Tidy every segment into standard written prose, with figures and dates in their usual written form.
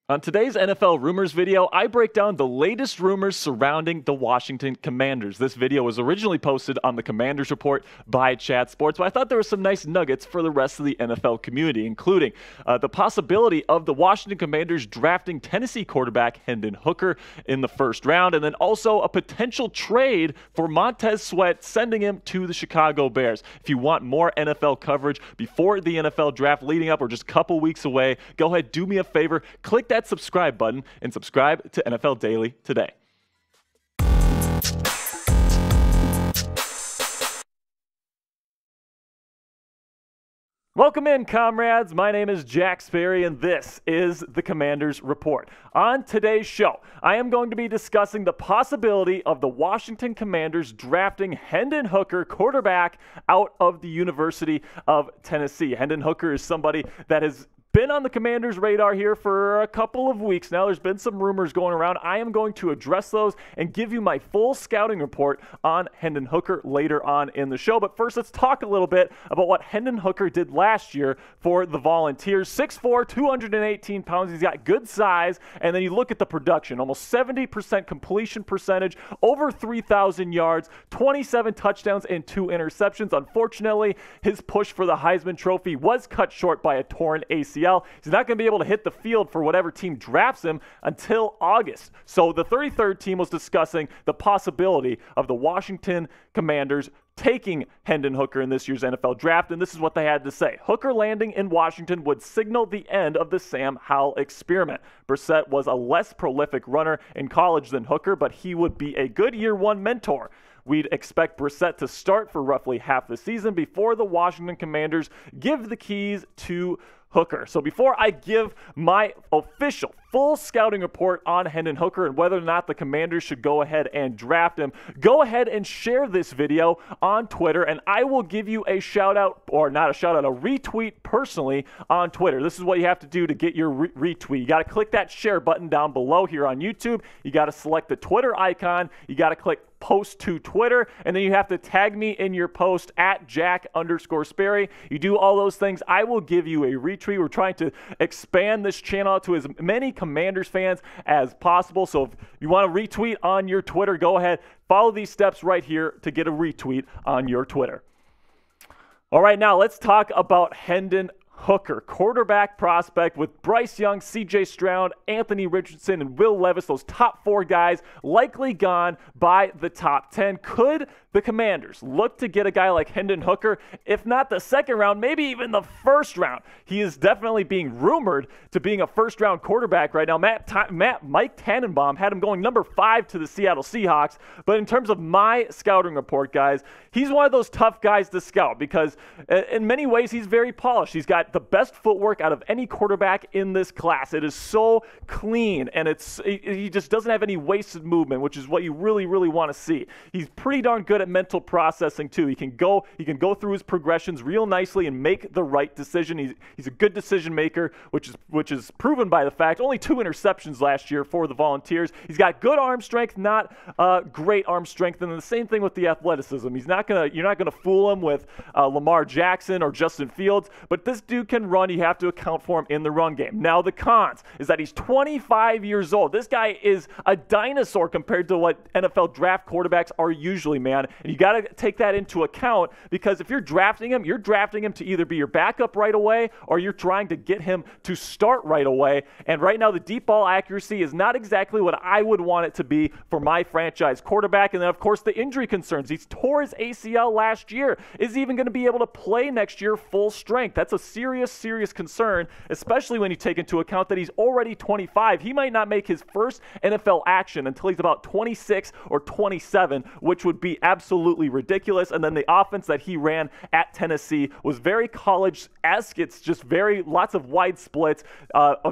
On today's NFL Rumors video, I break down the latest rumors surrounding the Washington Commanders. This video was originally posted on the Commanders Report by Chat Sports, but I thought there were some nice nuggets for the rest of the NFL community, including the possibility of the Washington Commanders drafting Tennessee quarterback Hendon Hooker in the first round, and then also a potential trade for Montez Sweat, sending him to the Chicago Bears. If you want more NFL coverage before the NFL draft leading up or just a couple weeks away, go ahead, do me a favor, click that subscribe button and subscribe to NFL Daily today. Welcome in, comrades. My name is Jack Sperry, and this is the Commanders Report. On today's show, I am going to be discussing the possibility of the Washington Commanders drafting Hendon Hooker, quarterback out of the University of Tennessee. Hendon Hooker is somebody that has been on the Commanders' radar here for a couple of weeks now. There's been some rumors going around. I am going to address those and give you my full scouting report on Hendon Hooker later on in the show. But first, let's talk a little bit about what Hendon Hooker did last year for the Volunteers. 6'4", 218 pounds. He's got good size. And then you look at the production. Almost 70% completion percentage, over 3,000 yards, 27 touchdowns, and 2 interceptions. Unfortunately, his push for the Heisman Trophy was cut short by a torn ACL. He's not going to be able to hit the field for whatever team drafts him until August. So the 33rd team was discussing the possibility of the Washington Commanders taking Hendon Hooker in this year's NFL draft, and this is what they had to say. Hooker landing in Washington would signal the end of the Sam Howell experiment. Brissett was a less prolific runner in college than Hooker, but he would be a good year one mentor. We'd expect Brissett to start for roughly half the season before the Washington Commanders give the keys to Hooker. So before I give my official full scouting report on Hendon Hooker and whether or not the Commanders should go ahead and draft him, go ahead and share this video on Twitter, and I will give you a shout out, or not a shout out, a retweet personally on Twitter. This is what you have to do to get your retweet. You got to click that share button down below here on YouTube. You got to select the Twitter icon. You got to click post to Twitter, and then you have to tag me in your post at Jack_Sperry. You do all those things, I will give you a retweet. We're trying to expand this channel out to as many Commanders fans as possible. So if you want to retweet on your Twitter, go ahead, follow these steps right here to get a retweet on your Twitter. All right, now let's talk about Hendon Hooker, quarterback prospect with Bryce Young, C.J. Stroud, Anthony Richardson, and Will Levis, those top 4 guys likely gone by the top 10. Could the Commanders look to get a guy like Hendon Hooker, if not the second round, maybe even the first round? He is definitely being rumored to being a first-round quarterback right now. Mike Tannenbaum had him going number 5 to the Seattle Seahawks. But in terms of my scouting report, guys, he's one of those tough guys to scout because in many ways he's very polished. He's got the best footwork out of any quarterback in this class. It is so clean, and he just doesn't have any wasted movement, which is what you really, really want to see. He's pretty darn good at mental processing too. He can go through his progressions real nicely and make the right decision. He's a good decision maker, which is proven by the fact only 2 interceptions last year for the Volunteers. He's got good arm strength, not great arm strength, and the same thing with the athleticism. You're not gonna fool him with Lamar Jackson or Justin Fields, but this dude can run. You have to account for him in the run game. Now the cons is that he's 25 years old. This guy is a dinosaur compared to what NFL draft quarterbacks are usually, man. And you got to take that into account because if you're drafting him to either be your backup right away or you're trying to get him to start right away. And right now the deep ball accuracy is not exactly what I would want it to be for my franchise quarterback. And then of course the injury concerns. He tore his ACL last year. Is he even going to be able to play next year full strength? That's a serious concern, especially when you take into account that he's already 25. He might not make his first NFL action until he's about 26 or 27, which would be absolutely ridiculous. And then the offense that he ran at Tennessee was very college-esque. It's just lots of wide splits.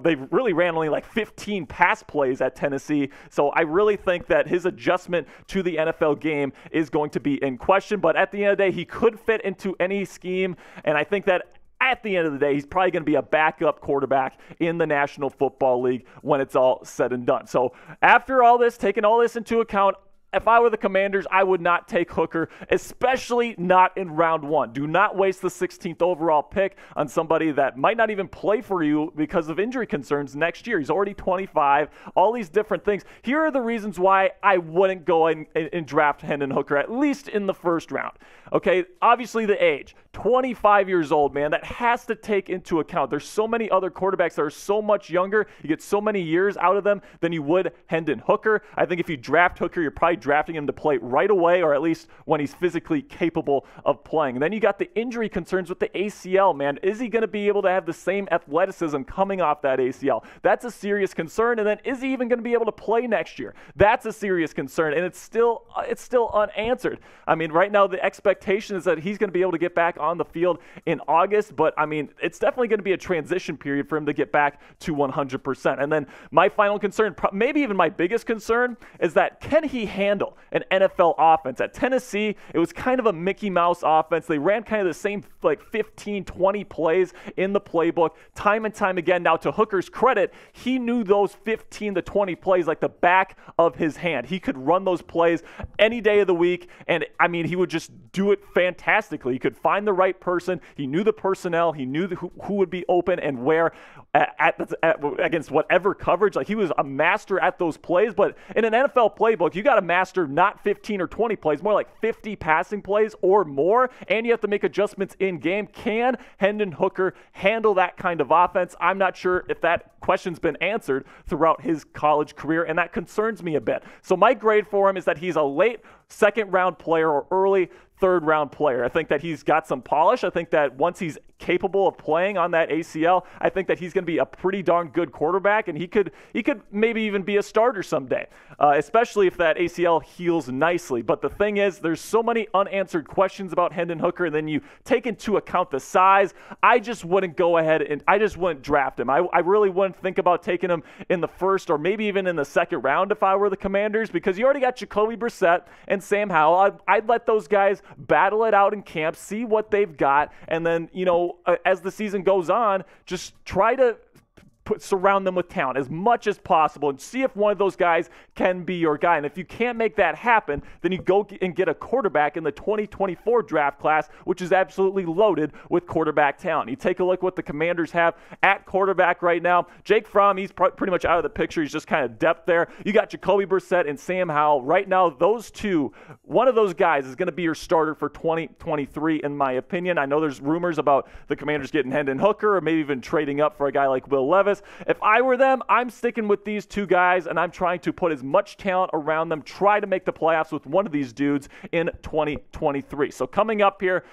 They really ran only like 15 pass plays at Tennessee. So I really think that his adjustment to the NFL game is going to be in question. But at the end of the day, he could fit into any scheme. And I think that at the end of the day, he's probably going to be a backup quarterback in the National Football League when it's all said and done. So after all this, taking all this into account, if I were the Commanders, I would not take Hooker, especially not in round 1. Do not waste the 16th overall pick on somebody that might not even play for you because of injury concerns next year. He's already 25, all these different things. Here are the reasons why I wouldn't go and draft Hendon Hooker, at least in the first round. Okay, obviously the age, 25 years old, man, that has to take into account. There's so many other quarterbacks that are so much younger. You get so many years out of them than you would Hendon Hooker. I think if you draft Hooker, you're probably drafting him to play right away, or at least when he's physically capable of playing. And then you got the injury concerns with the ACL, man. Is he going to be able to have the same athleticism coming off that ACL? That's a serious concern. And then is he even going to be able to play next year? That's a serious concern, and it's still unanswered. I mean, right now the expectation is that he's going to be able to get back on the field in August, but I mean, it's definitely going to be a transition period for him to get back to 100%. And then my final concern, maybe even my biggest concern, is that can he handle an NFL offense? At Tennessee, it was kind of a Mickey Mouse offense. They ran kind of the same like 15, 20 plays in the playbook time and time again. Now, to Hooker's credit, he knew those 15 to 20 plays like the back of his hand. He could run those plays any day of the week, and I mean, he would just do it fantastically. He could find the right person. He knew the personnel. He knew who would be open and where against whatever coverage. Like, he was a master at those plays. But in an NFL playbook, you got to master not 15 or 20 plays, more like 50 passing plays or more, and you have to make adjustments in game. Can Hendon Hooker handle that kind of offense? I'm not sure if that question's been answered throughout his college career, and that concerns me a bit. So my grade for him is that he's a late second-round player or early third-round player. I think that he's got some polish. I think that once he's capable of playing on that ACL, I think that he's going to be a pretty darn good quarterback, and he could maybe even be a starter someday, especially if that ACL heals nicely. But the thing is, there's so many unanswered questions about Hendon Hooker, and then you take into account the size. I just wouldn't go ahead and I just wouldn't draft him. I really wouldn't think about taking him in the first or maybe even in the second round if I were the Commanders, because you already got Jacoby Brissett and Sam Howell. I'd let those guys battle it out in camp, see what they've got, and then, as the season goes on, just try to surround them with talent as much as possible and see if one of those guys can be your guy. And if you can't make that happen, then you go and get a quarterback in the 2024 draft class, which is absolutely loaded with quarterback talent. You take a look what the Commanders have at quarterback right now. Jake Fromm, he's pretty much out of the picture. He's just kind of depth there. You got Jacoby Brissett and Sam Howell. Right now, those two, one of those guys is going to be your starter for 2023, in my opinion. I know there's rumors about the Commanders getting Hendon Hooker or maybe even trading up for a guy like Will Levis. If I were them, I'm sticking with these two guys, and I'm trying to put as much talent around them, try to make the playoffs with one of these dudes in 2023. So coming up here,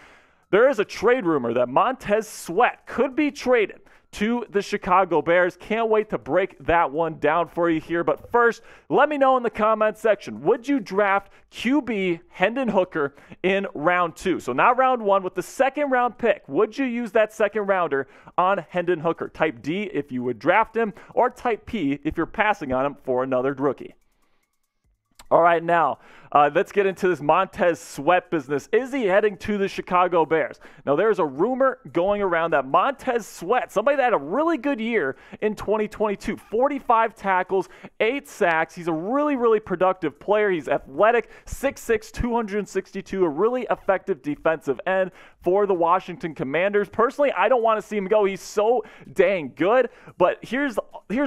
there is a trade rumor that Montez Sweat could be traded to the Chicago Bears. Can't wait to break that one down for you here. But first, let me know in the comment section, would you draft QB Hendon Hooker in round 2? So not round 1, with the second round pick, would you use that second rounder on Hendon Hooker? Type D if you would draft him, or type P if you're passing on him for another rookie. All right, now let's get into this Montez Sweat business. Is he heading to the Chicago Bears? Now, there's a rumor going around that Montez Sweat, somebody that had a really good year in 2022, 45 tackles, 8 sacks. He's a really, really productive player. He's athletic, 6'6", 262, a really effective defensive end for the Washington Commanders. Personally, I don't want to see him go. He's so dang good. But here's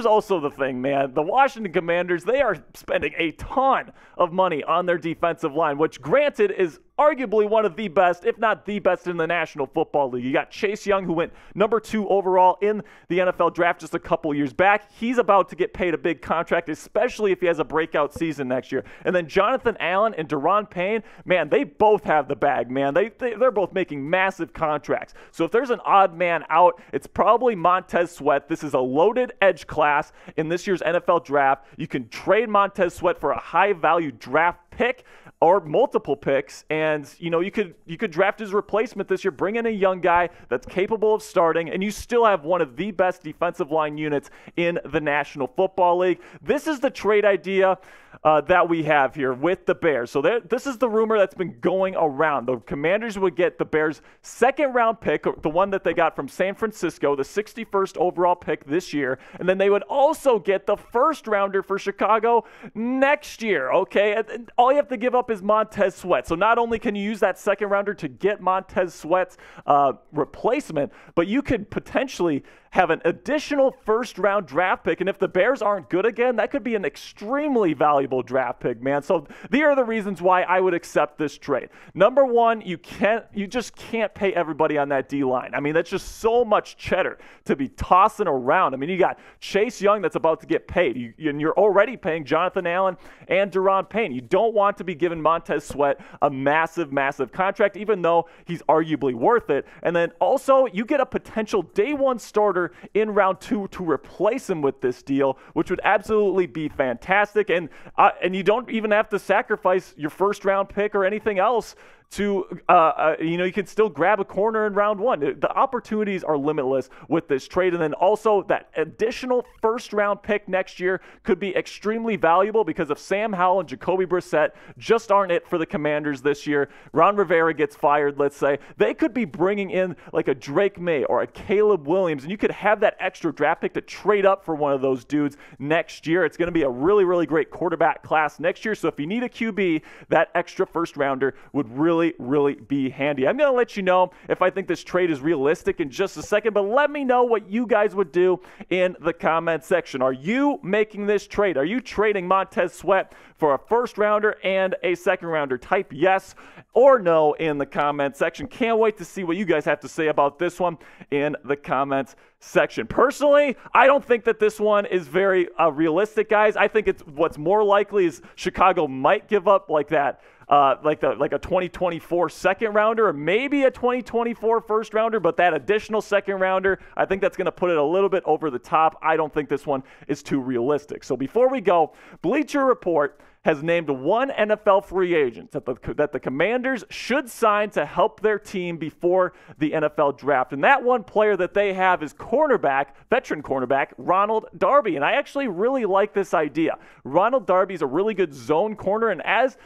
also the thing, man. The Washington Commanders, they are spending a ton of money on their defensive line, which granted is arguably one of the best, if not the best, in the National Football League. You got Chase Young, who went number 2 overall in the NFL draft just a couple years back. He's about to get paid a big contract, especially if he has a breakout season next year. And then Jonathan Allen and Daron Payne, man, they both have the bag, man. They're both making massive contracts. So if there's an odd man out, it's probably Montez Sweat. This is a loaded edge class in this year's NFL draft. You can trade Montez Sweat for a high-value draft pick or multiple picks, and you could draft his replacement this year, bring in a young guy that's capable of starting, and you still have one of the best defensive line units in the National Football League. This is the trade idea that we have here with the Bears. So this is the rumor that's been going around. The Commanders would get the Bears' second-round pick, the one that they got from San Francisco, the 61st overall pick this year, and then they would also get the first-rounder for Chicago next year, okay? And all you have to give up is Montez Sweat. So not only can you use that second-rounder to get Montez Sweat's replacement, but you could potentially have an additional first-round draft pick, and if the Bears aren't good again, that could be an extremely valuable draft pick, man. So these are the reasons why I would accept this trade. Number one, you just can't pay everybody on that D-line. I mean, that's just so much cheddar to be tossing around. I mean, you got Chase Young that's about to get paid, and you're already paying Jonathan Allen and Daron Payne. You don't want to be giving Montez Sweat a massive, massive contract, even though he's arguably worth it. And then also, you get a potential day one starter in round 2 to replace him with this deal, which would absolutely be fantastic. And you don't even have to sacrifice your first round pick or anything else to, you can still grab a corner in round 1. The opportunities are limitless with this trade. And then also that additional first-round pick next year could be extremely valuable because if Sam Howell and Jacoby Brissett just aren't it for the Commanders this year, Ron Rivera gets fired, let's say, they could be bringing in like a Drake May or a Caleb Williams, and you could have that extra draft pick to trade up for one of those dudes next year. It's going to be a really, really great quarterback class next year. So if you need a QB, that extra first-rounder would really be handy. I'm going to let you know if I think this trade is realistic in just a second, but let me know what you guys would do in the comment section. Are you making this trade? Are you trading Montez Sweat for a first rounder and a second rounder? Type yes or no in the comment section. Can't wait to see what you guys have to say about this one in the comments section. Personally, I don't think that this one is very realistic, guys. I think what's more likely is Chicago might give up like that, like a 2024 second rounder or maybe a 2024 first rounder, but that additional second rounder, I think that's going to put it a little bit over the top. I don't think this one is too realistic. So before we go, Bleacher Report has named one NFL free agent that the Commanders should sign to help their team before the NFL draft. And that one player that they have is veteran cornerback, Ronald Darby. And I actually really like this idea. Ronald Darby is a really good zone corner. And as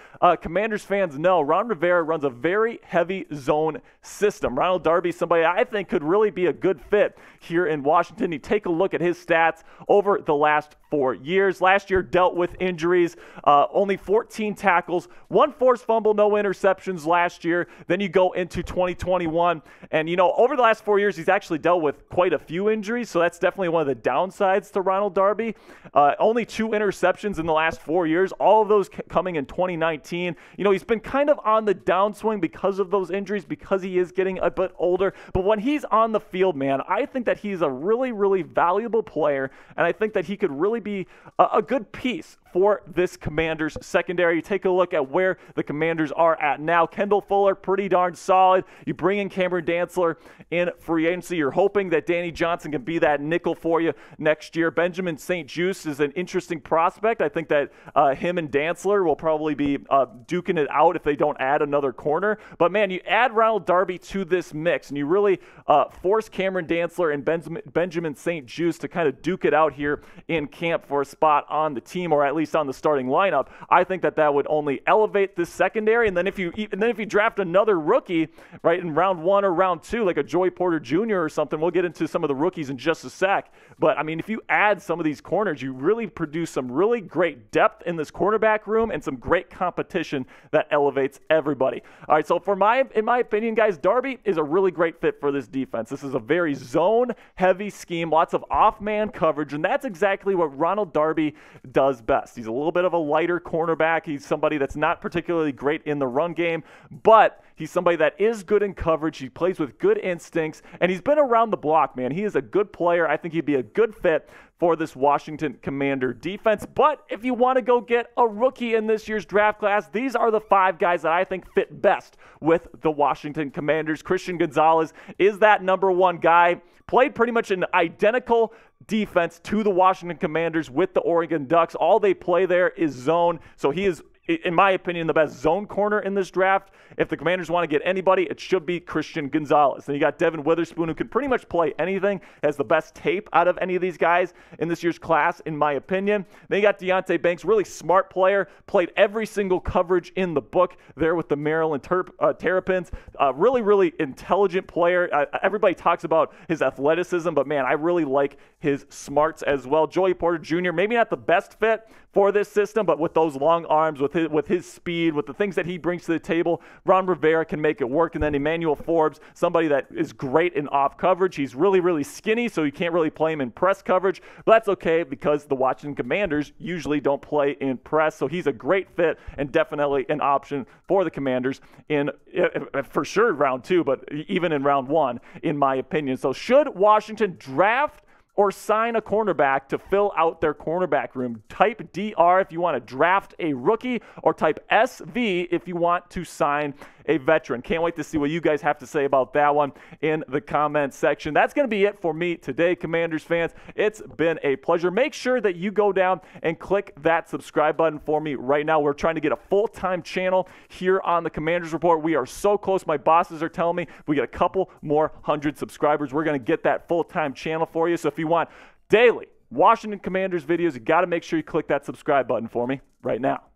Commanders fans know, Ron Rivera runs a very heavy zone system. Ronald Darby is somebody I think could really be a good fit here in Washington. You take a look at his stats over the last 4 years. Last year dealt with injuries, only 14 tackles, 1 forced fumble, no interceptions last year. Then you go into 2021, and over the last 4 years, he's actually dealt with quite a few injuries, so that's definitely one of the downsides to Ronald Darby. Only 2 interceptions in the last 4 years, all of those coming in 2019. He's been kind of on the downswing because of those injuries, because he is getting a bit older, but when he's on the field, man, I think that he's a really, really valuable player, and I think that he could really be a good piece for this Commanders secondary. You take a look at where the Commanders are at now. Kendall Fuller, pretty darn solid. You bring in Cameron Dantzler in free agency. You're hoping that Danny Johnson can be that nickel for you next year. Benjamin St. Juste is an interesting prospect. I think that him and Dantzler will probably be duking it out if they don't add another corner. But, man, you add Ronald Darby to this mix, and you really force Cameron Dantzler and Benjamin St. Juste to kind of duke it out here in camp for a spot on the team, or at least on the starting lineup. I think that would only elevate this secondary. And then if you draft another rookie, right, in round 1 or round 2, like a Joey Porter Jr. or something, we'll get into some of the rookies in just a sec. But I mean, if you add some of these corners, you really produce some really great depth in this cornerback room and some great competition that elevates everybody. All right, so in my opinion, guys, Darby is a really great fit for this defense. This is a very zone-heavy scheme, lots of off-man coverage, and that's exactly what Ronald Darby does best. He's a little bit of a lighter cornerback. He's somebody that's not particularly great in the run game, but he's somebody that is good in coverage. He plays with good instincts, and he's been around the block, man. He is a good player. I think he'd be a good fit for this Washington Commander defense. But if you want to go get a rookie in this year's draft class, these are the 5 guys that I think fit best with the Washington Commanders. Christian Gonzalez is that number 1 guy. Played pretty much an identical defense to the Washington Commanders with the Oregon Ducks. All they play there is zone, so he is in my opinion, the best zone corner in this draft. If the Commanders want to get anybody, it should be Christian Gonzalez. Then you got Devin Witherspoon, who can pretty much play anything, has the best tape out of any of these guys in this year's class, in my opinion. Then you got Deonte Banks, really smart player, played every single coverage in the book there with the Maryland Terrapins. Really, really intelligent player. Everybody talks about his athleticism, but man, I really like his smarts as well. Joey Porter Jr., maybe not the best fit for this system, but with those long arms, with his speed, with the things that he brings to the table, Ron Rivera can make it work. And then Emmanuel Forbes, somebody that is great in off coverage. He's really, really skinny, so you can't really play him in press coverage, but that's okay because the Washington Commanders usually don't play in press, so he's a great fit and definitely an option for the Commanders in, for sure, round 2, but even in round 1, in my opinion. So should Washington draft or sign a cornerback to fill out their cornerback room? Type DR if you want to draft a rookie, or type SV if you want to sign a veteran. Can't wait to see what you guys have to say about that one in the comments section. That's going to be it for me today, Commanders fans. It's been a pleasure. Make sure that you go down and click that subscribe button for me right now. We're trying to get a full-time channel here on the Commanders Report. We are so close. My bosses are telling me we get a couple more 100 subscribers. We're going to get that full-time channel for you. So if you want daily Washington Commanders videos, you got to make sure you click that subscribe button for me right now.